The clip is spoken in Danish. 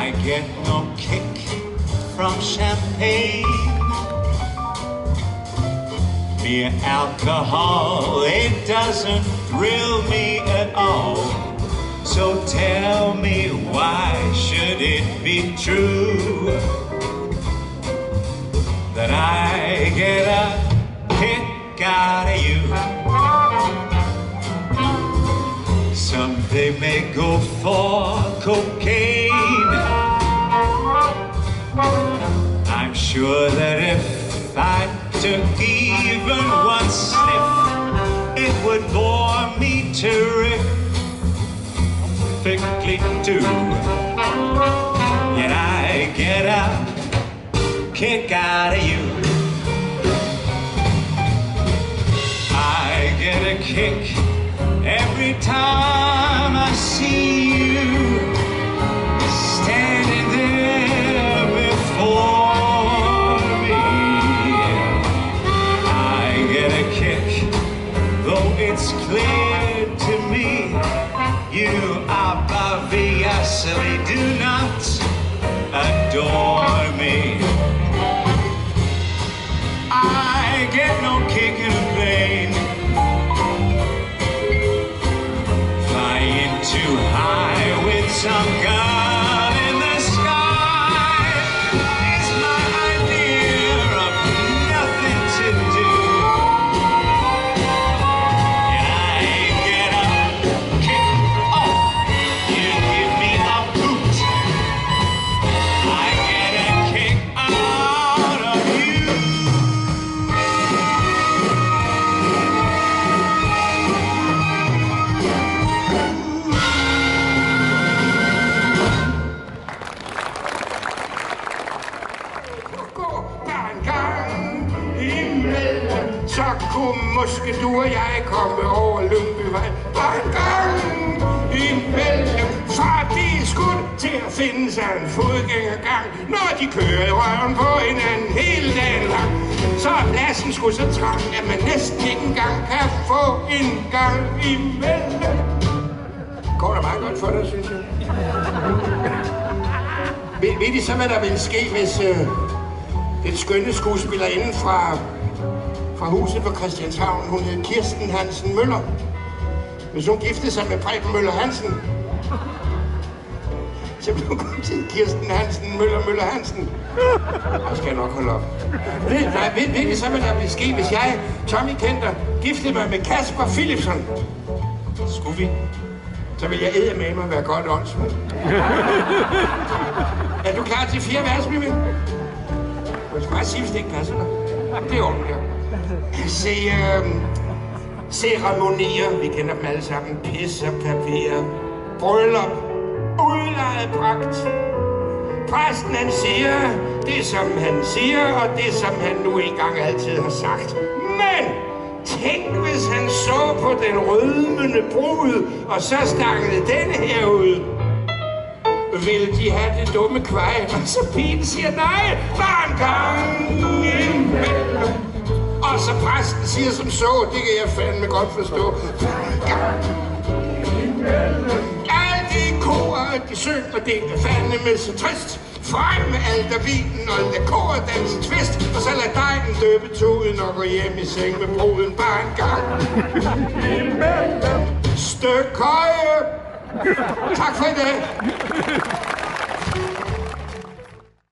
I get no kick from champagne. Mere alcohol, it doesn't thrill me at all. So tell me, why should it be true that I get a kick out of you? Someday may go for cocaine. I'm sure that if I took even one sniff, it would bore me terrifically too. Yet I get a kick out of you. I get a kick every time I see you standing there before me. I get a kick, though it's clear to me you obviously do not adore me. I get no kick in a plane, flying too high with some gun in the sky is my idea of nothing to do. And I get a kick, oh, you give me a boot. I get a kick out of you. Så kunne måske du og jeg komme over Lyngbyvej. Bare en gang imellem, for de skulle til at finde sig en fodgængergang. Når de kører i røven på hinanden hele dagen lang, så er pladsen sgu så trang, at man næsten ikke engang kan få en gang imellem. Går det meget godt for dig, synes jeg? Ved I så, hvad der ville ske, hvis den skønne skuespillerinde fra huset på Christianshavn, hun hed Kirsten Hansen Møller. Hvis hun giftede sig med Preben Møller Hansen, så blev hun til Kirsten Hansen Møller Hansen. Jeg skal nok holde op. Ved I så, hvad der ville ske, hvis jeg, Tommy Kenter, giftede mig med Kasper Philipsen? Skulle vi? Så vil jeg eddermame være godt åndsmand. Er du klar til 4 vers, Mimi? Jeg skal bare sige, hvis det ikke passer dig. Det er ordentligt. Se, ceremonier, vi kender dem alle sammen. Pis og papir. Bryllup. Udlejet pragt. Præsten han siger det, som han siger, og det, som han nu engang altid har sagt. Men tænk, hvis han så på den rødmende brud, og så stakkede denne her ud. Vil de have det dumme kvej? Og så pigen siger nej, bare en gang imellem. Og så præsten siger som så, det kan jeg fandme godt forstå. Alt i koret, de synger, det er fandme så trist. Frem med alt af vinen og lad koret danse twist. Og så lad dejen døbe tuden og gå hjem i seng med bruden bare en gang imellem. Styk høje. Tak for i dag.